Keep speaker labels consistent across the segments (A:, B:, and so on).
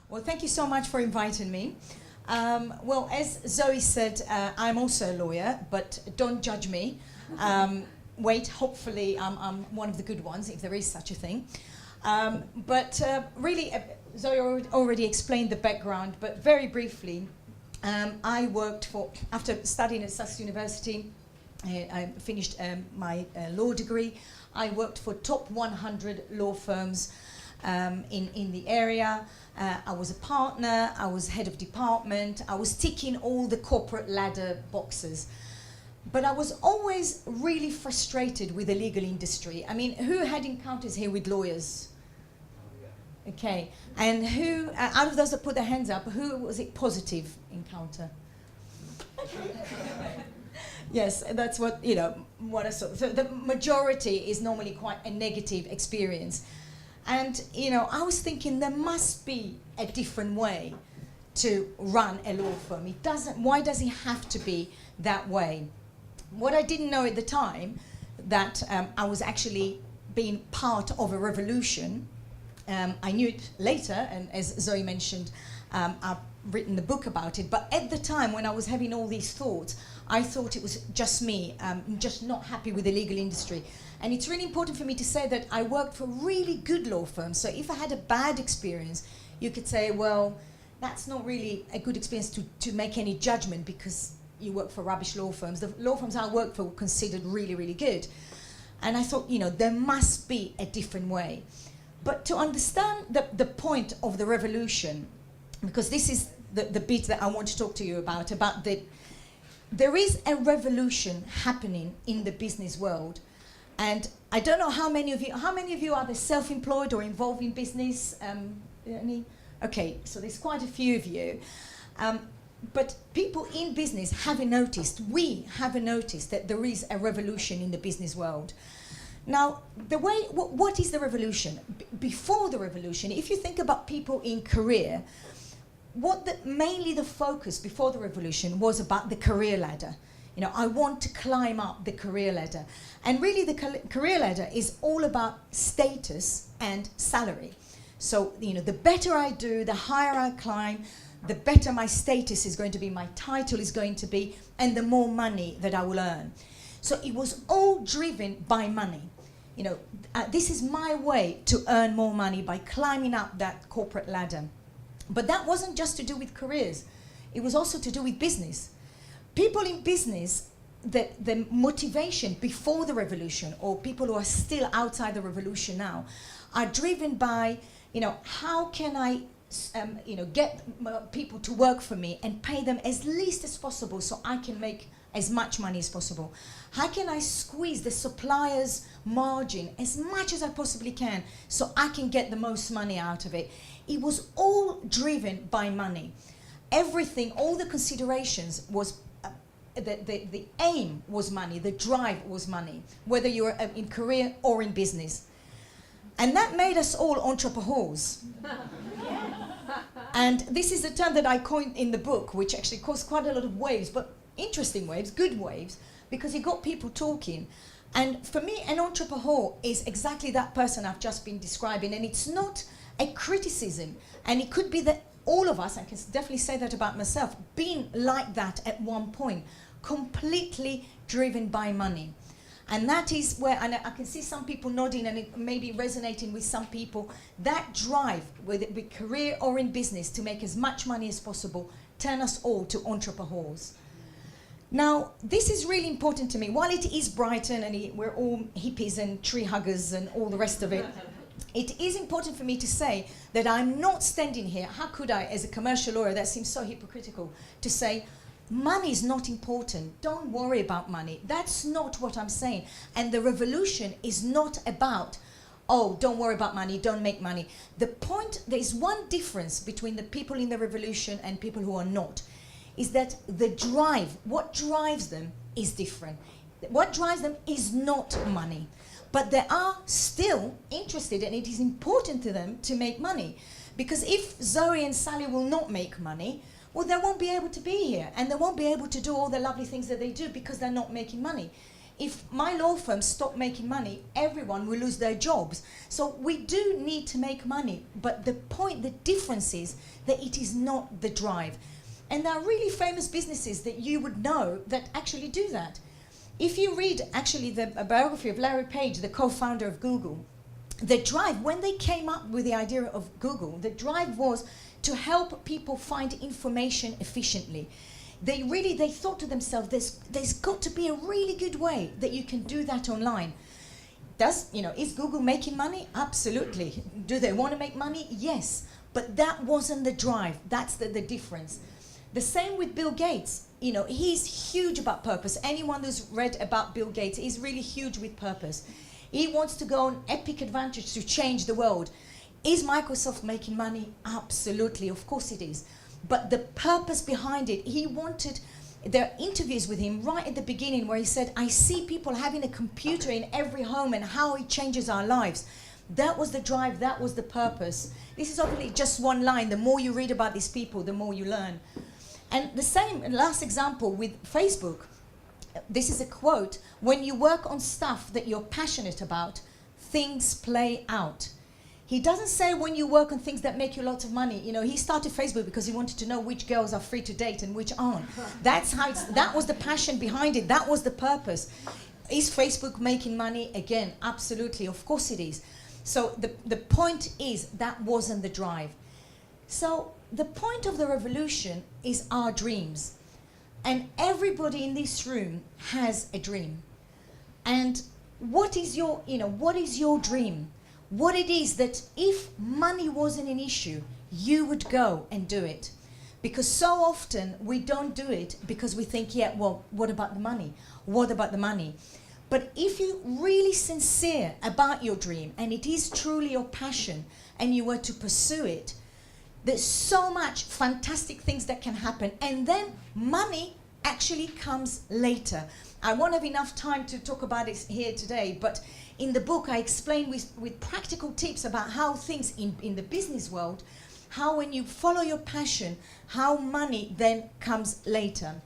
A: Well, thank you so much for inviting me. Well, as Zoe said, I'm also a lawyer, but don't judge me. Wait, hopefully I'm one of the good ones, if there is such a thing. But really, Zoe already explained the background, but very briefly, I worked for, after studying at Sussex University, I finished my law degree. I worked for top 100 law firms in the area. I was a partner, I was head of department, I was ticking all the corporate ladder boxes. But I was always really frustrated with the legal industry. I mean, who had encounters here with lawyers? Okay, and who, out of those that put their hands up, who was it positive encounter? Yes, that's what, you know, what I saw. So the majority is normally quite a negative experience. And, you know, I was thinking there must be a different way to run a law firm. It doesn't, why does it have to be that way? What I didn't know at the time, that I was actually being part of a revolution. I knew it later, and as Zoe mentioned, I've written the book about it, but at the time when I was having all these thoughts, I thought it was just me, just not happy with the legal industry. And it's really important for me to say that I worked for really good law firms, so if I had a bad experience, you could say, well, that's not really a good experience to make any judgment because you work for rubbish law firms. The law firms I worked for were considered really, really good. And I thought, you know, there must be a different way. But to understand the point of the revolution, because this is the bit that I want to talk to you about there is a revolution happening in the business world. And I don't know how many of you are self-employed or involved in business? Any? Okay, so there's quite a few of you. But people in business haven't noticed, we haven't noticed that there is a revolution in the business world. Now, what is the revolution? Before the revolution, if you think about people in career, mainly the focus before the revolution was about the career ladder. You know, I want to climb up the career ladder. And really the career ladder is all about status and salary. So, you know, the better I do, the higher I climb, the better my status is going to be, my title is going to be, and the more money that I will earn. So it was all driven by money. You know, this is my way to earn more money by climbing up that corporate ladder. But that wasn't just to do with careers. It was also to do with business. People in business, the motivation before the revolution, or people who are still outside the revolution now, are driven by, you know, how can I get people to work for me and pay them as least as possible so I can make as much money as possible? How can I squeeze the supplier's margin as much as I possibly can so I can get the most money out of it? It was all driven by money. Everything, all the considerations was, the aim was money, the drive was money, whether you were in career or in business. And that made us all entrepreneurs. And this is a term that I coined in the book, which actually caused quite a lot of waves, but interesting waves, good waves, because it got people talking. And for me, an entrepreneur is exactly that person I've just been describing, and it's not a criticism. And it could be that all of us, I can definitely say that about myself, being like that at one point, completely driven by money. And that is where, and I can see some people nodding and it may be resonating with some people, that drive, whether it be career or in business, to make as much money as possible, turn us all to entrepreneurs. Now, this is really important to me. While it is Brighton and we're all hippies and tree huggers and all the rest of it, it is important for me to say that I'm not standing here, how could I, as a commercial lawyer, that seems so hypocritical, to say, money is not important, don't worry about money. That's not what I'm saying. And the revolution is not about, oh, don't worry about money, don't make money. The point, there is one difference between the people in the revolution and people who are not, is that the drive, what drives them is different. What drives them is not money. But they are still interested, and it is important to them to make money. Because if Zoe and Sally will not make money, well, they won't be able to be here, and they won't be able to do all the lovely things that they do because they're not making money. if my law firm stopped making money, everyone will lose their jobs. So we do need to make money, but the difference is that it is not the drive. And there are really famous businesses that you would know that actually do that. If you read actually the biography of Larry Page, the co-founder of Google, the drive, when they came up with the idea of Google, the drive was to help people find information efficiently. They thought to themselves, there's got to be a really good way that you can do that online. Is Google making money? Absolutely. Do they want to make money? Yes. But that wasn't the drive. That's the difference. The same with Bill Gates. He's huge about purpose. Anyone who's read about Bill Gates is really huge with purpose. He wants to go on epic adventures to change the world. Is Microsoft making money? Absolutely, of course it is. But the purpose behind it, there are interviews with him right at the beginning where he said, I see people having a computer in every home and how it changes our lives. That was the drive, that was the purpose. This is obviously just one line. The more you read about these people, the more you learn. And the same, last example with Facebook. This is a quote: when you work on stuff that you're passionate about, things play out. He doesn't say when you work on things that make you lots of money. He started Facebook because he wanted to know which girls are free to date and which aren't. That was the passion behind it. That was the purpose. Is Facebook making money? Again, absolutely, of course it is. So the point is that wasn't the drive. So the point of the revolution is our dreams. And everybody in this room has a dream. And what is your dream? What it is that if money wasn't an issue, you would go and do it. Because so often we don't do it because we think, yeah, well, what about the money? What about the money? But if you're really sincere about your dream and it is truly your passion and you were to pursue it, there's so much fantastic things that can happen, and then money actually comes later. I won't have enough time to talk about it here today, but in the book I explain with practical tips about how things in the business world, how when you follow your passion, how money then comes later.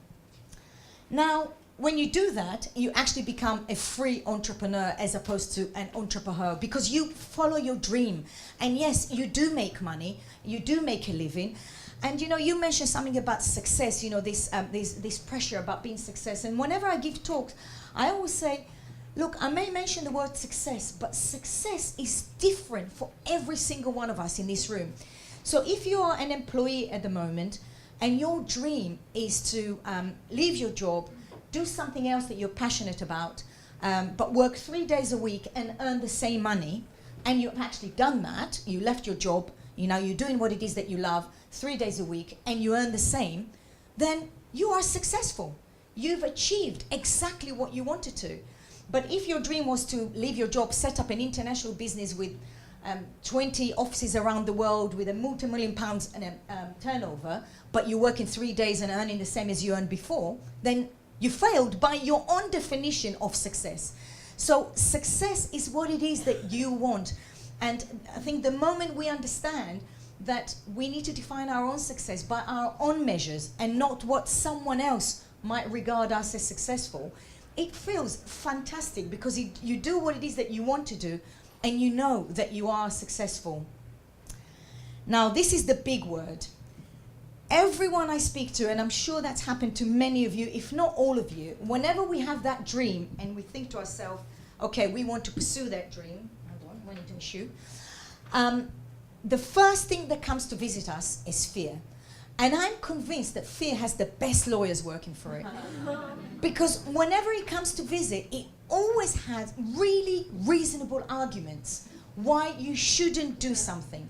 A: Now, when you do that, you actually become a free entrepreneur as opposed to an entrepreneur, because you follow your dream. And yes, you do make money, you do make a living. And you mentioned something about success, this pressure about being success. And whenever I give talks, I always say, look, I may mention the word success, but success is different for every single one of us in this room. So if you are an employee at the moment and your dream is to leave your job, do something else that you're passionate about, but work 3 days a week and earn the same money, and you've actually done that, you left your job, you're doing what it is that you love 3 days a week, and you earn the same, then you are successful. You've achieved exactly what you wanted to. But if your dream was to leave your job, set up an international business with 20 offices around the world with a multi-million pounds turnover, but you work in 3 days and earning the same as you earned before, then you failed by your own definition of success. So success is what it is that you want. And I think the moment we understand that we need to define our own success by our own measures and not what someone else might regard us as successful, it feels fantastic, because you do what it is that you want to do and you know that you are successful. Now, this is the big word. Everyone I speak to, and I'm sure that's happened to many of you, if not all of you, whenever we have that dream and we think to ourselves, okay, we want to pursue that dream, hold on, went into a shoe, the first thing that comes to visit us is fear. And I'm convinced that fear has the best lawyers working for it. Because whenever it comes to visit, it always has really reasonable arguments why you shouldn't do something.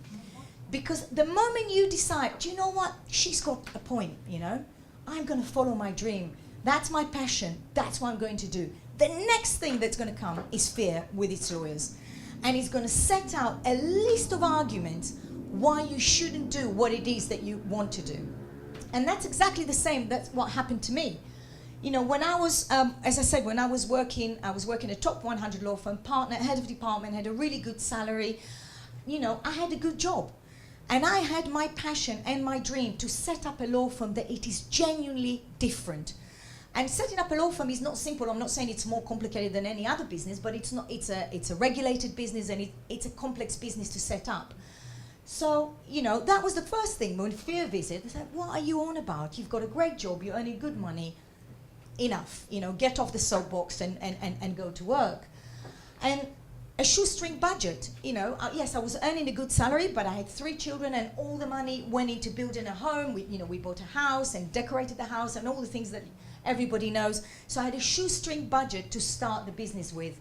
A: Because the moment you decide, do you know what, she's got a point, I'm going to follow my dream. That's my passion. That's what I'm going to do. The next thing that's going to come is fear with its lawyers. And it's going to set out a list of arguments why you shouldn't do what it is that you want to do. And that's exactly the same. That's what happened to me. When I was, as I said, when I was working a top 100 law firm, partner, head of department, had a really good salary. I had a good job. And I had my passion and my dream to set up a law firm that it is genuinely different. And setting up a law firm is not simple. I'm not saying it's more complicated than any other business, but it's not. It's a regulated business, and it's a complex business to set up. So, you know, that was the first thing. When fear visited, they said, what are you on about? You've got a great job, you're earning good money. Enough, you know, get off the soapbox and go to work. And a shoestring budget, you know, yes, I was earning a good salary, but I had 3 children, and all the money went into building a home. We bought a house and decorated the house and all the things that everybody knows. So I had a shoestring budget to start the business with.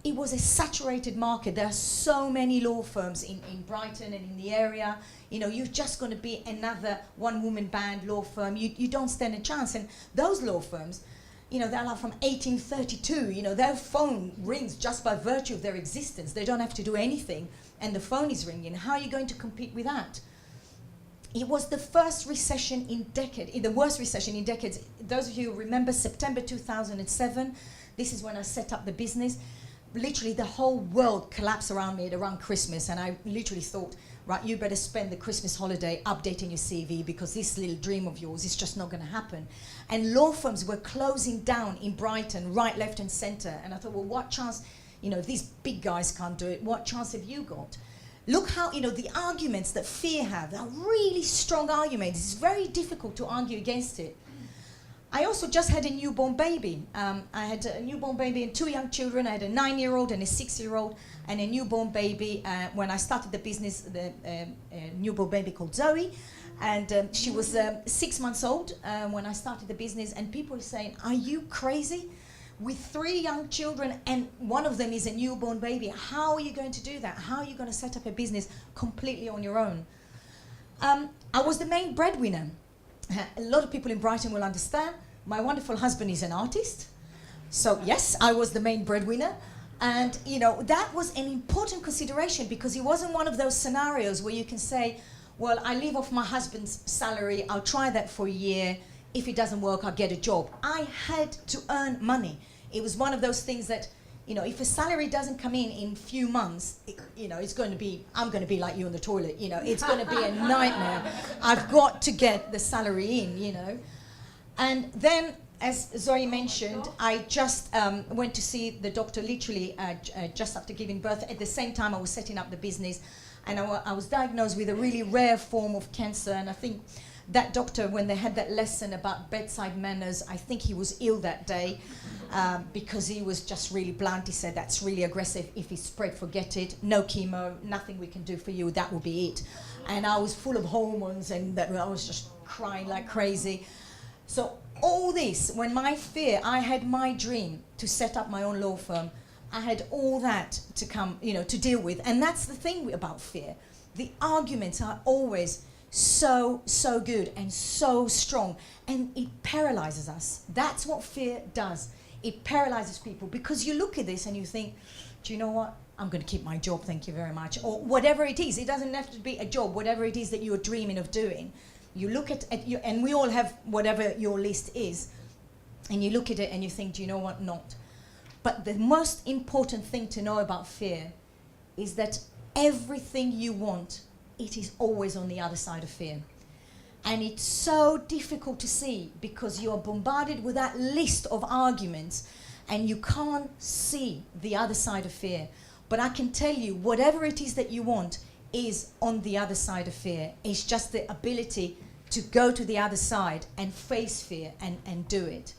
A: It was a saturated market. There are so many law firms in Brighton and in the area. You know, you're just going to be another one-woman band law firm. You don't stand a chance. And those law firms, you know, they're like from 1832. You know, their phone rings just by virtue of their existence. They don't have to do anything, and the phone is ringing. How are you going to compete with that? It was the first recession in decades, the worst recession in decades. Those of you who remember September 2007, this is when I set up the business. Literally the whole world collapsed around me at around Christmas, and I literally thought, right, you better spend the Christmas holiday updating your CV, because this little dream of yours is just not going to happen. And law firms were closing down in Brighton, right, left and centre. And I thought, well, what chance, you know, if these big guys can't do it, what chance have you got? Look how, you know, the arguments that fear have are really strong arguments. It's very difficult to argue against it. I also just had a newborn baby. I had a newborn baby and 2 young children. I had a 9-year-old and a 6-year-old and a newborn baby. When I started the business, the newborn baby called Zoe, and she was 6 months old when I started the business. And people were saying, "Are you crazy? With 3 young children and one of them is a newborn baby, how are you going to do that? How are you going to set up a business completely on your own?" I was the main breadwinner. A lot of people in Brighton will understand. My wonderful husband is an artist. So yes, I was the main breadwinner. And you know, that was an important consideration, because it wasn't one of those scenarios where you can say, well, I live off my husband's salary, I'll try that for a year. If it doesn't work, I'll get a job. I had to earn money. It was one of those things that, you know, if a salary doesn't come in few months, you know, it's going to be, I'm going to be like you on the toilet, you know, it's going to be a nightmare. I've got to get the salary in, you know. And then, as Zoe mentioned, I just went to see the doctor literally just after giving birth. At the same time, I was setting up the business, and I was diagnosed with a really rare form of cancer. And I think that doctor, when they had that lesson about bedside manners, I think he was ill that day. Because he was just really blunt. He said, "That's really aggressive. If it's spread, forget it. No chemo, nothing we can do for you. That will be it." And I was full of hormones, and that I was just crying like crazy. So all this, when my fear, I had my dream to set up my own law firm. I had all that to come, you know, to deal with. And that's the thing about fear. The arguments are always so good and so strong, and it paralyzes us. That's what fear does. It paralyzes people, because you look at this and you think, do you know what? I'm going to keep my job, thank you very much. Or whatever it is. It doesn't have to be a job, whatever it is that you're dreaming of doing. You look at you, and we all have whatever your list is, and you look at it and you think, do you know what? Not. But the most important thing to know about fear is that everything you want, it is always on the other side of fear. And it's so difficult to see, because you are bombarded with that list of arguments and you can't see the other side of fear. But I can tell you, whatever it is that you want is on the other side of fear. It's just the ability to go to the other side and face fear and do it.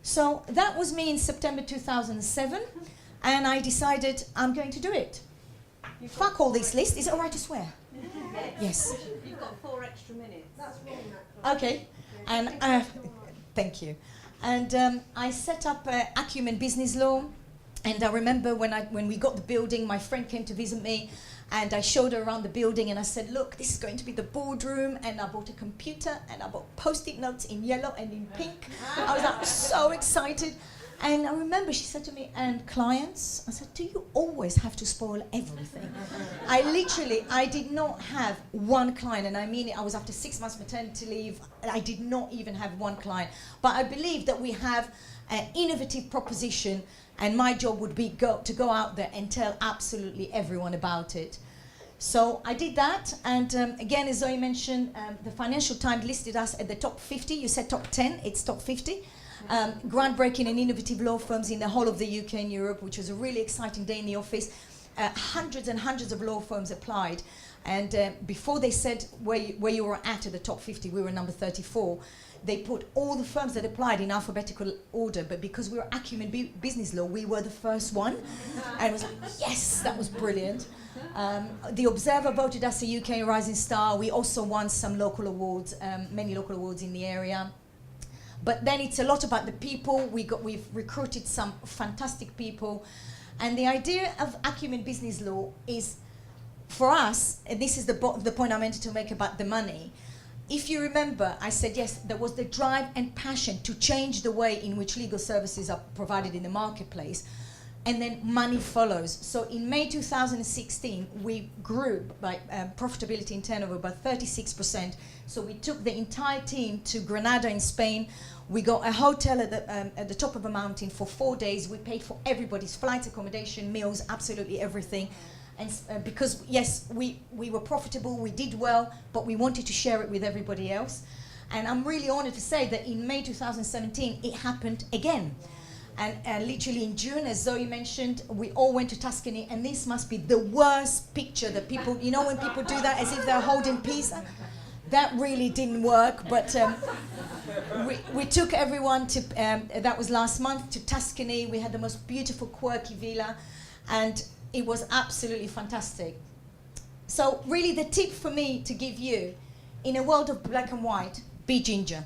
A: So that was me in September 2007, and I decided I'm going to do it. Fuck all this list. Is it all right to swear? Yes.
B: You've got 4 extra minutes. That's
A: wrong. Okay. And thank you. And I set up Acumen Business Law. And I remember when we got the building, my friend came to visit me, and I showed her around the building, and I said, "Look, this is going to be the boardroom." And I bought a computer, and I bought Post-it notes in yellow and in pink. I was like so excited. And I remember she said to me, "And clients?" I said, "Do you always have to spoil everything?" I did not have one client, and I mean it, I was after 6 months maternity leave, and I did not even have one client. But I believe that we have an innovative proposition, and my job would be to go out there and tell absolutely everyone about it. So I did that, and again, as Zoe mentioned, the Financial Times listed us at the top 50. You said top 10, it's top 50. groundbreaking and innovative law firms in the whole of the UK and Europe, which was a really exciting day in the office. Hundreds and hundreds of law firms applied. And before they said where you were at the top 50, we were number 34. They put all the firms that applied in alphabetical order, but because we were Acumen Business Law, we were the first one. And it was like, yes, that was brilliant. The Observer voted us a UK Rising Star. We also won some local awards, many local awards in the area. But then it's a lot about the people. We've recruited some fantastic people. And the idea of Acumen Business Law is, for us, and this is the point I meant to make about the money. If you remember, I said, yes, there was the drive and passion to change the way in which legal services are provided in the marketplace, and then money follows. So in May 2016, we grew by profitability in turnover by 36%. So we took the entire team to Granada in Spain. We got a hotel at the top of a mountain for 4 days. We paid for everybody's flights, accommodation, meals, absolutely everything. And because, yes, we were profitable, we did well, but we wanted to share it with everybody else. And I'm really honored to say that in May 2017, it happened again. And literally in June, as Zoe mentioned, we all went to Tuscany, and this must be the worst picture that people, you know when people do that as if they're holding pizza? That really didn't work, but we took everyone to, that was last month, to Tuscany. We had the most beautiful, quirky villa, and it was absolutely fantastic. So really the tip for me to give you, in a world of black and white, be ginger.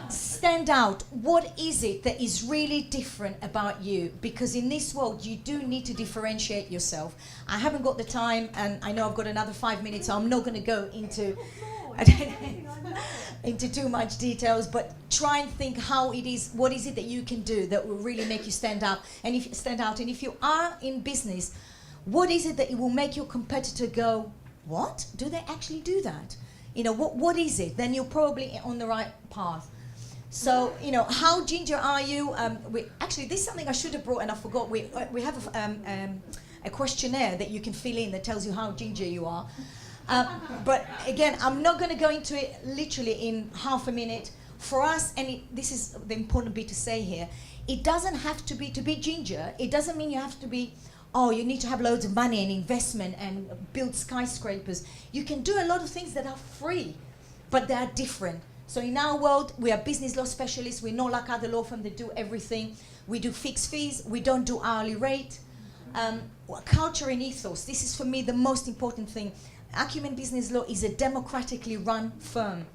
A: Stand out. What is it that is really different about you? Because in this world, you do need to differentiate yourself. I haven't got the time, and I know I've got another 5 minutes, so I'm not going to go into too much details, but try and think how it is, what is it that you can do that will really make you stand out. And if you are in business, what is it that it will make your competitor go, what? Do they actually do that? You know, what is it? Then you're probably on the right path. So, you know, how ginger are you? Actually, this is something I should have brought and I forgot. We have a questionnaire that you can fill in that tells you how ginger you are. But again, I'm not going to go into it literally in half a minute. For us, and this is the important bit to say here, it doesn't have to be ginger. It doesn't mean you have to be, oh, you need to have loads of money and investment and build skyscrapers. You can do a lot of things that are free, but they are different. So in our world, we are business law specialists. We're not like other law firms that do everything. We do fixed fees. We don't do hourly rate. Culture and ethos. This is, for me, the most important thing. Acumen Business Law is a democratically run firm.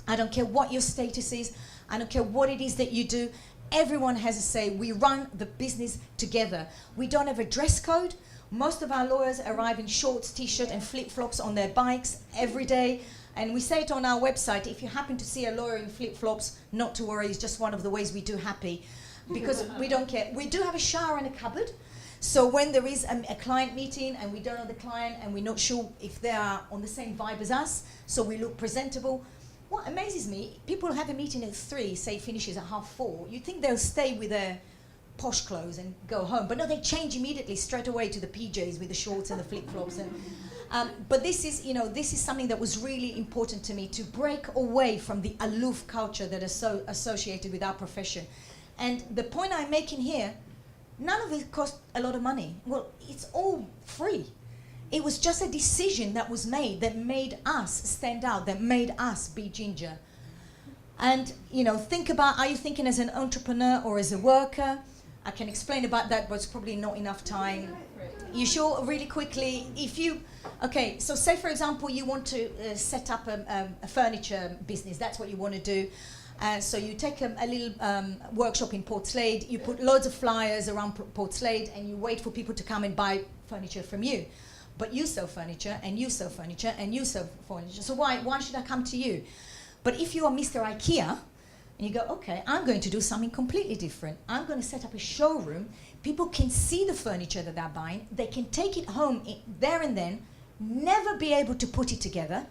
A: I don't care what your status is. I don't care what it is that you do. Everyone has a say. We run the business together. We don't have a dress code. Most of our lawyers arrive in shorts, t-shirt and flip-flops on their bikes every day. And we say it on our website, if you happen to see a lawyer in flip-flops, not to worry, it's just one of the ways we do happy. Because we don't care. We do have a shower and a cupboard. So when there is a client meeting and we don't know the client and we're not sure if they are on the same vibe as us, so we look presentable. What amazes me, people have a meeting at 3, say finishes at 3:30. You'd think they'll stay with their posh clothes and go home. But no, they change immediately straight away to the PJs with the shorts and the flip-flops. But this is, you know, this is something that was really important to me, to break away from the aloof culture that is so associated with our profession. And the point I'm making here, none of it cost a lot of money. Well, it's all free. It was just a decision that was made that made us stand out, that made us be ginger. And, you know, think about, are you thinking as an entrepreneur or as a worker? I can explain about that, but it's probably not enough time. You sure, really quickly, if you, okay, so say for example you want to set up a furniture business, that's what you want to do. So you take a little workshop in Port Slade, you put loads of flyers around Port Slade and you wait for people to come and buy furniture from you. But you sell furniture and you sell furniture and you sell furniture, so why should I come to you? But if you are Mr. IKEA, and you go, okay, I'm going to do something completely different. I'm going to set up a showroom. People can see the furniture that they're buying. They can take it home there and then, never be able to put it together.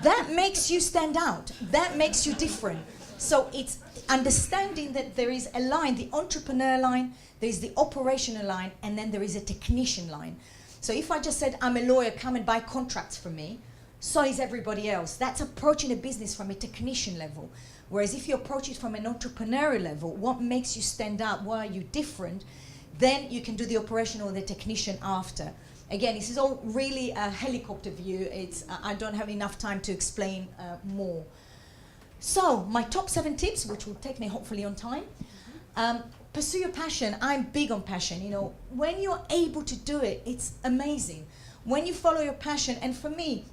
A: That makes you stand out. That makes you different. So it's understanding that there is a line, the entrepreneur line, there is the operational line, and then there is a technician line. So if I just said, I'm a lawyer, come and buy contracts from me, so is everybody else. That's approaching a business from a technician level. Whereas if you approach it from an entrepreneurial level, what makes you stand out, why are you different, then you can do the operational or the technician after. Again, this is all really a helicopter view. I don't have enough time to explain more. So, my top 7 tips, which will take me hopefully on time. Pursue your passion. I'm big on passion. You know, when you're able to do it, it's amazing. When you follow your passion, and for me,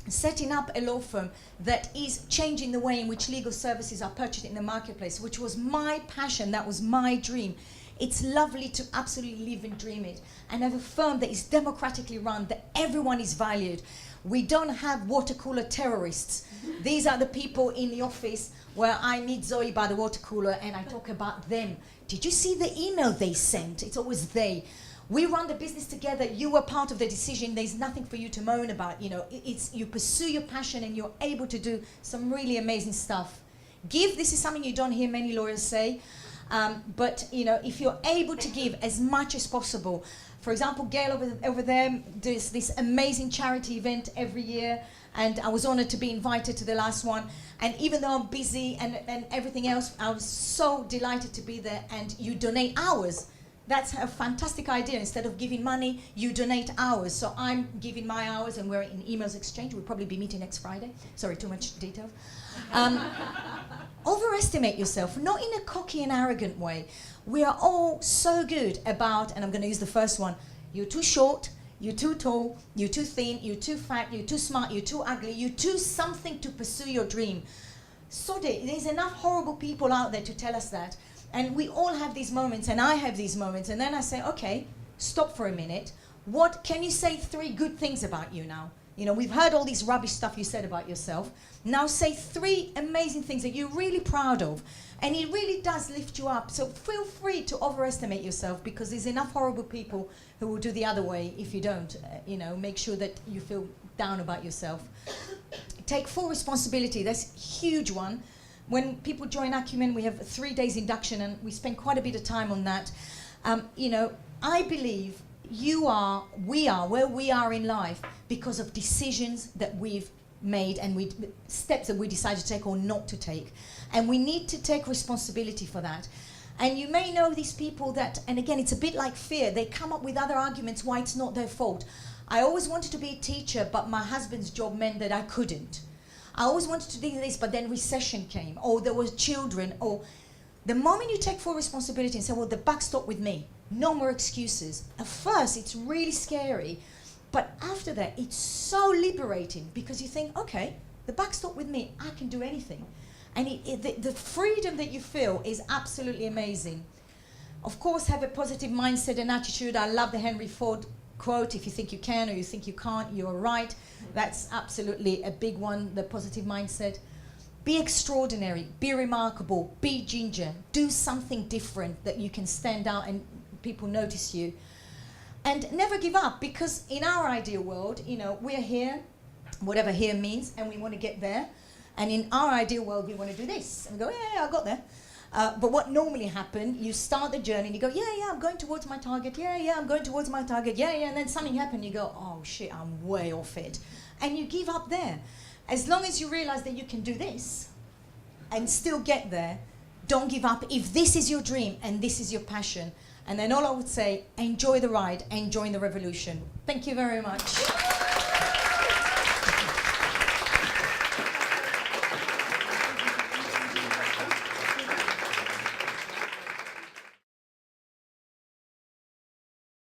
A: setting up a law firm that is changing the way in which legal services are purchased in the marketplace, which was my passion, that was my dream. It's lovely to absolutely live and dream it, and have a firm that is democratically run, that everyone is valued. We don't have water cooler terrorists. These are the people in the office where I meet Zoe by the water cooler and I talk about them. Did you see the email they sent? It's always they. We run the business together. You were part of the decision. There's nothing for you to moan about. You know, it's you pursue your passion and you're able to do some really amazing stuff. This is something you don't hear many lawyers say. But you know, if you're able to give as much as possible, for example, Gail over there does this amazing charity event every year, and I was honored to be invited to the last one. And even though I'm busy and everything else, I was so delighted to be there. And you donate hours. That's a fantastic idea. Instead of giving money, you donate hours. So I'm giving my hours, and we're in emails exchange. We'll probably be meeting next Friday. Sorry, too much detail. Overestimate yourself, not in a cocky and arrogant way. We are all so good about, and I'm going to use the first one, you're too short, you're too tall, you're too thin, you're too fat, you're too smart, you're too ugly, you're too something to pursue your dream. Sod it. There's enough horrible people out there to tell us that. And we all have these moments, and I have these moments, and then I say, okay, stop for a minute. What can you say 3 good things about you now? You know, we've heard all this rubbish stuff you said about yourself. Now say 3 amazing things that you're really proud of. And it really does lift you up. So feel free to overestimate yourself, because there's enough horrible people who will do the other way if you don't. You know, make sure that you feel down about yourself. Take full responsibility. That's a huge one. When people join Acumen, we have 3 days induction, and we spend quite a bit of time on that. You know, I believe we are where we are in life because of decisions that we've made and steps that we decided to take or not to take. And we need to take responsibility for that. And you may know these people that, and again, it's a bit like fear, they come up with other arguments why it's not their fault. I always wanted to be a teacher, but my husband's job meant that I couldn't. I always wanted to do this, but then recession came, or there were children, or the moment you take full responsibility and say, well, the buck stopped with me, no more excuses. At first, it's really scary, but after that, it's so liberating, because you think, okay, the buck stopped with me, I can do anything. And the freedom that you feel is absolutely amazing. Of course, have a positive mindset and attitude. I love the Henry Ford quote, if you think you can or you think you can't, you're right. That's absolutely a big one, the positive mindset. Be extraordinary, be remarkable, be ginger, do something different that you can stand out and people notice you. And never give up, because in our ideal world, you know, we're here, whatever here means, and we want to get there. And in our ideal world, we want to do this. And we go, yeah, I got there. But what normally happens, you start the journey and you go, yeah, I'm going towards my target. Yeah, I'm going towards my target. Yeah, and then something happens, you go, oh shit, I'm way off it. And you give up there. As long as you realize that you can do this and still get there, don't give up if this is your dream and this is your passion. And then all I would say, enjoy the ride, enjoy the revolution. Thank you very much.